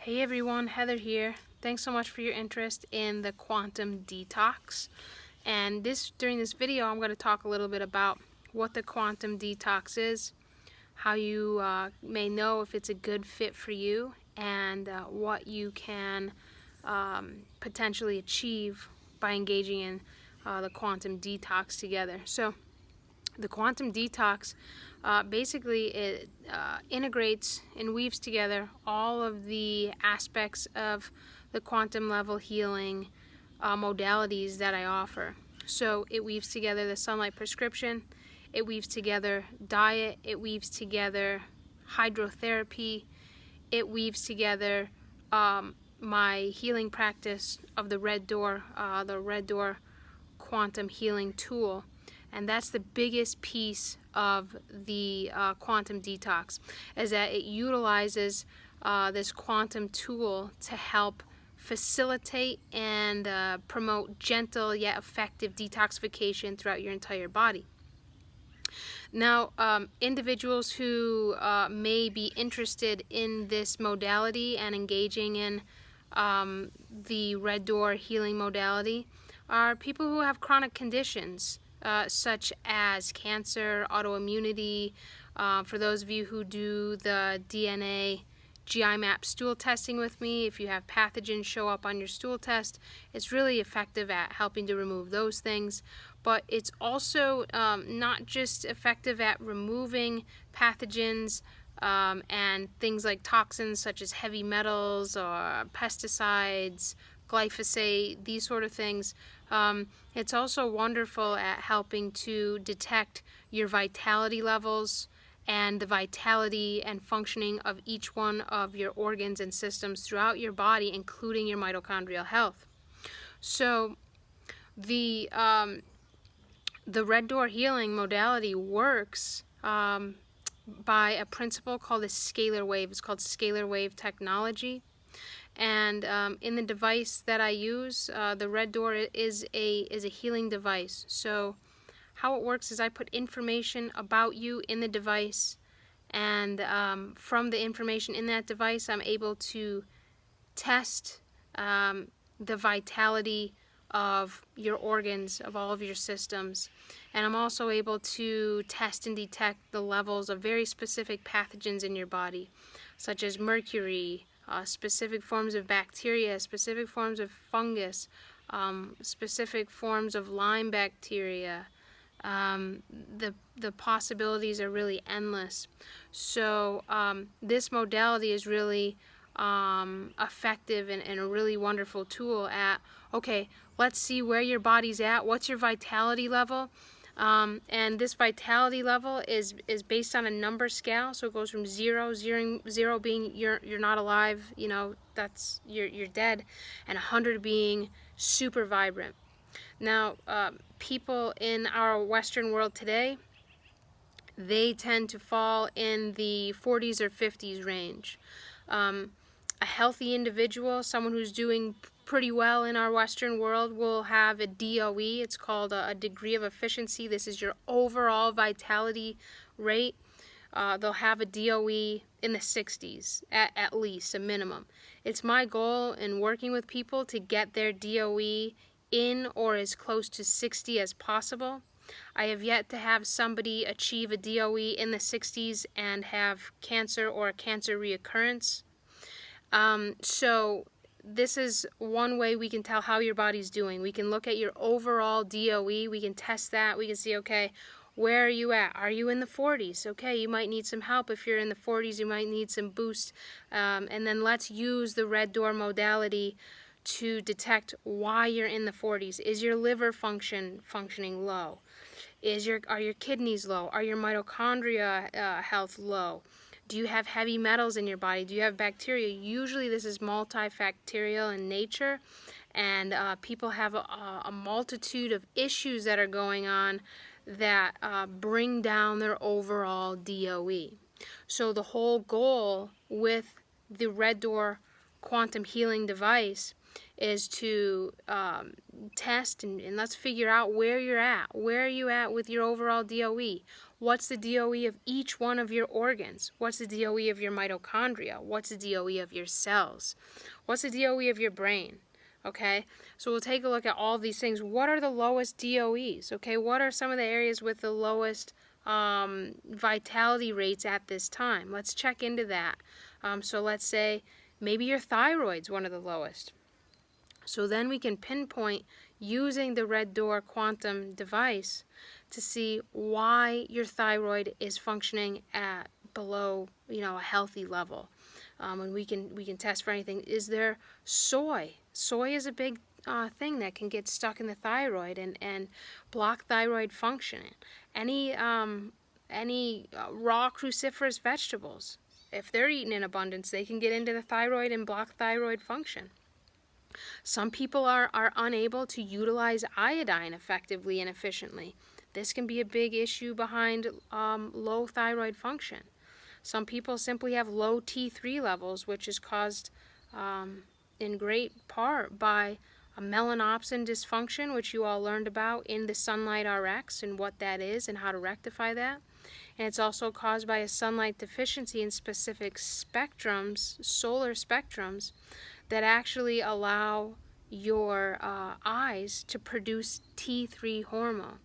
Hey everyone, Heather here. Thanks so much for your interest in the Quantum Detox. And during this video, I'm going to talk a little bit about what the Quantum Detox is, how you may know if it's a good fit for you, and what you can potentially achieve by engaging in the Quantum Detox together. So the Quantum Detox basically it integrates and weaves together all of the aspects of the quantum level healing modalities that I offer. So it weaves together the sunlight prescription, it weaves together diet, it weaves together hydrotherapy, it weaves together my healing practice of the Red Door quantum healing tool. And that's the biggest piece of the Quantum Detox, is that it utilizes this quantum tool to help facilitate and promote gentle yet effective detoxification throughout your entire body. Now, individuals who may be interested in this modality and engaging in the Red Door healing modality are people who have chronic conditions such as cancer, autoimmunity. For those of you who do the DNA GI map stool testing with me, if you have pathogens show up on your stool test, it's really effective at helping to remove those things. But it's also not just effective at removing pathogens and things like toxins such as heavy metals or pesticides, glyphosate, these sort of things. It's also wonderful at helping to detect your vitality levels and the vitality and functioning of each one of your organs and systems throughout your body, including your mitochondrial health. So the Red Door healing modality works by a principle called a scalar wave. It's called scalar wave technology. And in the device that I use, the Red Door is a healing device. So how it works is I put information about you in the device, and from the information in that device, I'm able to test the vitality of your organs, of all of your systems. And I'm also able to test and detect the levels of very specific pathogens in your body, such as mercury, specific forms of bacteria, specific forms of fungus, specific forms of Lyme bacteria. The possibilities are really endless. So this modality is really effective and a really wonderful tool at, okay, let's see where your body's at, what's your vitality level. And this vitality level is based on a number scale, so it goes from zero being you're not alive, you know, that's you're dead, and 100 being super vibrant. Now, people in our Western world today, they tend to fall in the 40s or 50s range. A healthy individual, someone who's doing pretty well in our Western world, will have a DOE. It's called a degree of efficiency. This is your overall vitality rate. They'll have a DOE in the 60s, at least, a minimum. It's my goal in working with people to get their DOE in or as close to 60 as possible. I have yet to have somebody achieve a DOE in the 60s and have cancer or a cancer reoccurrence. So this is one way we can tell how your body's doing. We can look at your overall DOE, we can test that, we can see, okay, where are you at? Are you in the 40s? Okay, you might need some help. If you're in the 40s, you might need some boost. And then let's use the Red Door modality to detect why you're in the 40s. Is your liver functioning low? Are your kidneys low? Are your mitochondria health low? Do you have heavy metals in your body? Do you have bacteria? Usually this is multifactorial in nature, and people have a multitude of issues that are going on that bring down their overall DOE. So the whole goal with the Red Door quantum healing device is to test and let's figure out where you're at. Where are you at with your overall DOE? What's the DOE of each one of your organs? What's the DOE of your mitochondria? What's the DOE of your cells? What's the DOE of your brain? Okay, so we'll take a look at all these things. What are the lowest DOEs? Okay, what are some of the areas with the lowest vitality rates at this time? Let's check into that. So let's say maybe your thyroid's one of the lowest. So then we can pinpoint using the Red Door Quantum device to see why your thyroid is functioning at below, a healthy level. And we can test for anything. Is there soy? Soy is a big thing that can get stuck in the thyroid and block thyroid function. Any raw cruciferous vegetables, if they're eaten in abundance, they can get into the thyroid and block thyroid function. Some people are unable to utilize iodine effectively and efficiently. This can be a big issue behind low thyroid function. Some people simply have low T3 levels, which is caused in great part by a melanopsin dysfunction, which you all learned about in the Sunlight RX and what that is and how to rectify that. And it's also caused by a sunlight deficiency in specific spectrums, solar spectrums, that actually allow your eyes to produce T3 hormone.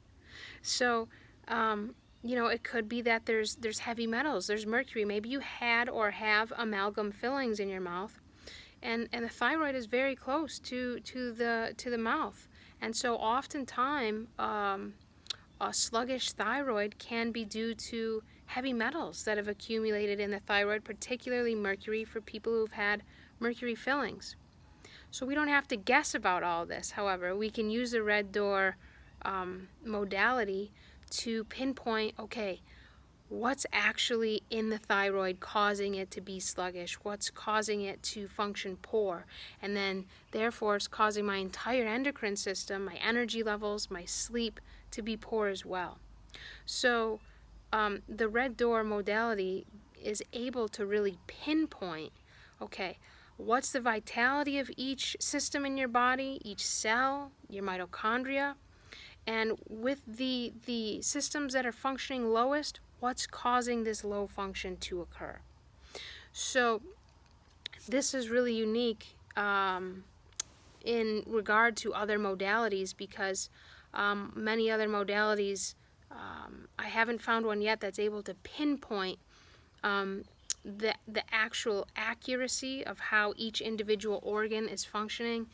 So, it could be that there's heavy metals, there's mercury. Maybe you had or have amalgam fillings in your mouth, and the thyroid is very close to the mouth. And so oftentimes, a sluggish thyroid can be due to heavy metals that have accumulated in the thyroid, particularly mercury for people who've had mercury fillings. So we don't have to guess about all this. However, we can use the Red Door modality to pinpoint, okay, what's actually in the thyroid causing it to be sluggish, what's causing it to function poor, and then therefore it's causing my entire endocrine system, my energy levels, my sleep to be poor as well. So the Red Door modality is able to really pinpoint, okay, what's the vitality of each system in your body, each cell, your mitochondria, and with the systems that are functioning lowest, what's causing this low function to occur. So this is really unique in regard to other modalities, because many other modalities, I haven't found one yet that's able to pinpoint the actual accuracy of how each individual organ is functioning,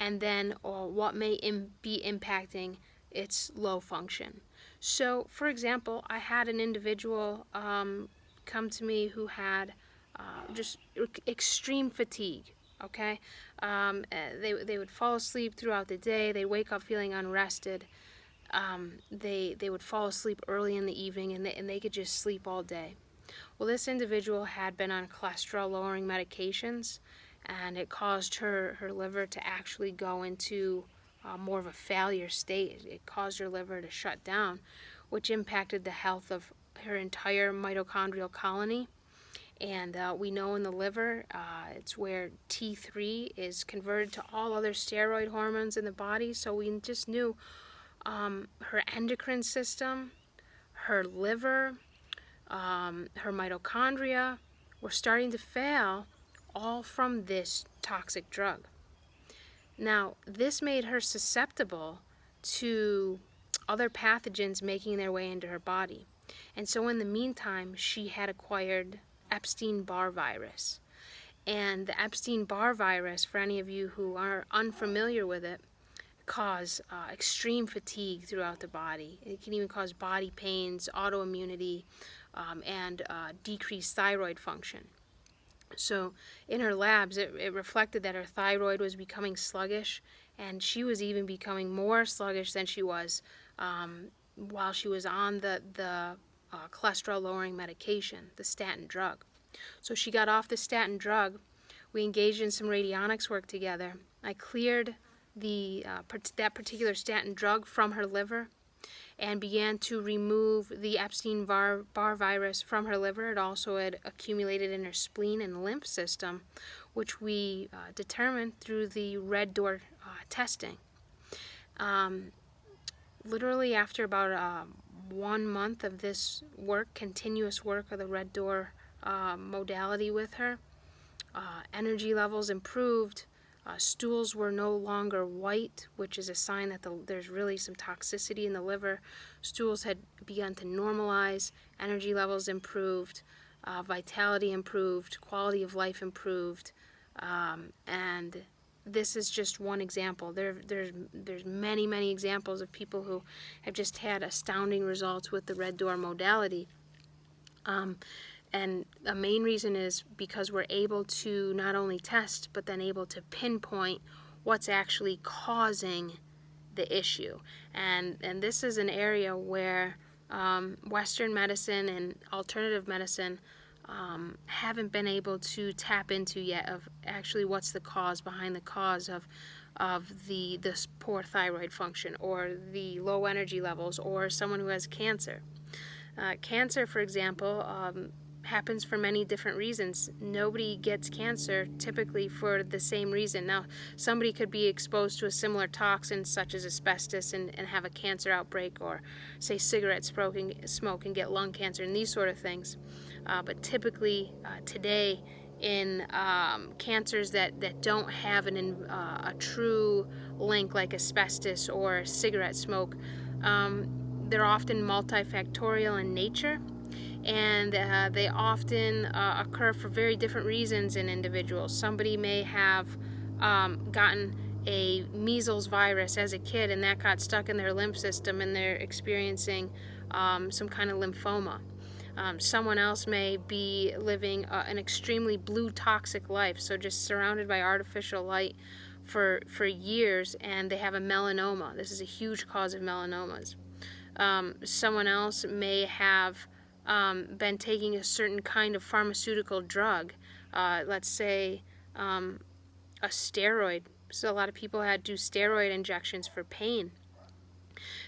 and then what may be impacting its low function. So, for example, I had an individual come to me who had just extreme fatigue. Okay, they would fall asleep throughout the day. They wake up feeling unrested. They would fall asleep early in the evening, and they could just sleep all day. Well, this individual had been on cholesterol-lowering medications, and it caused her liver to actually go into more of a failure state. It caused her liver to shut down, which impacted the health of her entire mitochondrial colony. And we know in the liver, it's where T3 is converted to all other steroid hormones in the body. So we just knew her endocrine system, her liver, her mitochondria were starting to fail, all from this toxic drug. Now, this made her susceptible to other pathogens making their way into her body. And so in the meantime, she had acquired Epstein-Barr virus. And the Epstein-Barr virus, for any of you who are unfamiliar with it, cause extreme fatigue throughout the body. It can even cause body pains, autoimmunity, and decreased thyroid function. So in her labs, it reflected that her thyroid was becoming sluggish, and she was even becoming more sluggish than she was while she was on the cholesterol-lowering medication, the statin drug. So she got off the statin drug. We engaged in some radionics work together. I cleared that particular statin drug from her liver and began to remove the Epstein-Barr virus from her liver. It also had accumulated in her spleen and lymph system, which we determined through the Red Door testing. Literally after about 1 month of this work, continuous work of the red door modality with her. Energy levels improved. Stools were no longer white, which is a sign that there's really some toxicity in the liver. Stools had begun to normalize. Energy levels improved. Vitality improved. Quality of life improved. And this is just one example. There's many examples of people who have just had astounding results with the red door modality. And the main reason is because we're able to not only test, but then able to pinpoint what's actually causing the issue. And this is an area where Western medicine and alternative medicine haven't been able to tap into yet, of actually what's the cause behind the cause of this poor thyroid function, or the low energy levels, or someone who has cancer. Cancer, for example, happens for many different reasons. Nobody gets cancer typically for the same reason. Now, somebody could be exposed to a similar toxin such as asbestos and have a cancer outbreak, or say cigarette smoke and get lung cancer and these sort of things. But typically today, in cancers that don't have a true link like asbestos or cigarette smoke, they're often multifactorial in nature, and they often occur for very different reasons in individuals. Somebody may have gotten a measles virus as a kid, and that got stuck in their lymph system, and they're experiencing some kind of lymphoma. Someone else may be living an extremely blue toxic life, so just surrounded by artificial light for years, and they have a melanoma. This is a huge cause of melanomas. Someone else may have been taking a certain kind of pharmaceutical drug, let's say a steroid. So a lot of people do steroid injections for pain.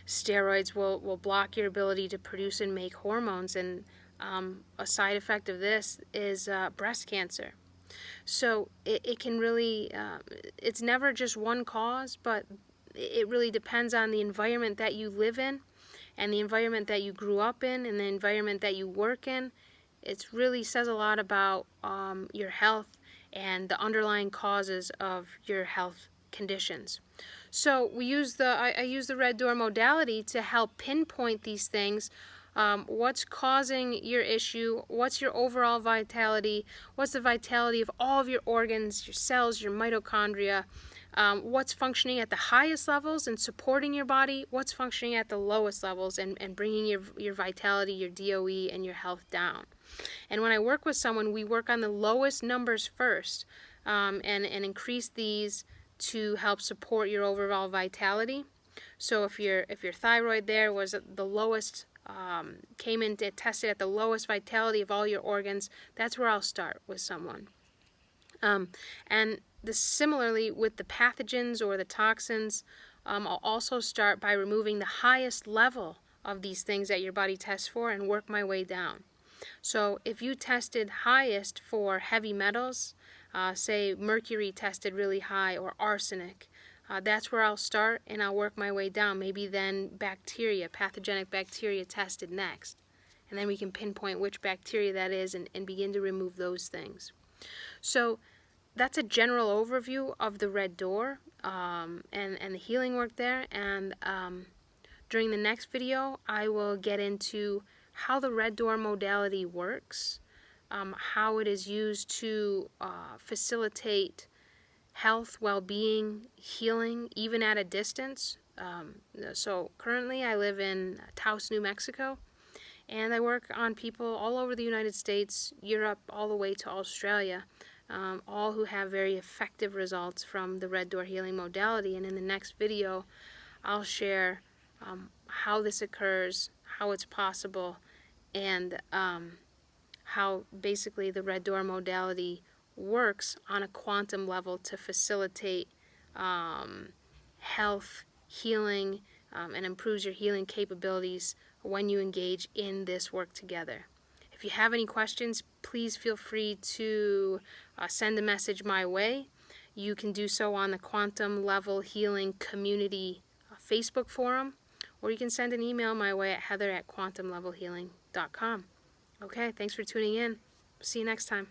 Steroids will block your ability to produce and make hormones, and a side effect of this is breast cancer. So it can really, it's never just one cause, but it really depends on the environment that you live in, and the environment that you grew up in, and the environment that you work in. It really says a lot about your health and the underlying causes of your health conditions. So I use the red door modality to help pinpoint these things. What's causing your issue? What's your overall vitality? What's the vitality of all of your organs, your cells, your mitochondria? What's functioning at the highest levels and supporting your body? What's functioning at the lowest levels and bringing your vitality, your DOE, and your health down? And when I work with someone, we work on the lowest numbers first, and increase these to help support your overall vitality. So if your thyroid there was at the lowest, came in to tested at the lowest vitality of all your organs, that's where I'll start with someone. And similarly with the pathogens or the toxins, I'll also start by removing the highest level of these things that your body tests for and work my way down. So if you tested highest for heavy metals, say mercury tested really high, or arsenic, that's where I'll start, and I'll work my way down. Maybe then bacteria, pathogenic bacteria tested next. And then we can pinpoint which bacteria that is and begin to remove those things. So that's a general overview of the red door and the healing work there. And during the next video, I will get into how the red door modality works, how it is used to facilitate health, well-being, healing, even at a distance. So currently I live in Taos, New Mexico, and I work on people all over the United States, Europe, all the way to Australia, all who have very effective results from the red door healing modality. And in the next video, I'll share how this occurs, how it's possible, and how basically the red door modality works on a quantum level to facilitate health, healing, and improves your healing capabilities when you engage in this work together. If you have any questions, please feel free to send a message my way. You can do so on the Quantum Level Healing Community Facebook forum, or you can send an email my way at heather@quantumlevelhealing.com. Okay, thanks for tuning in. See you next time.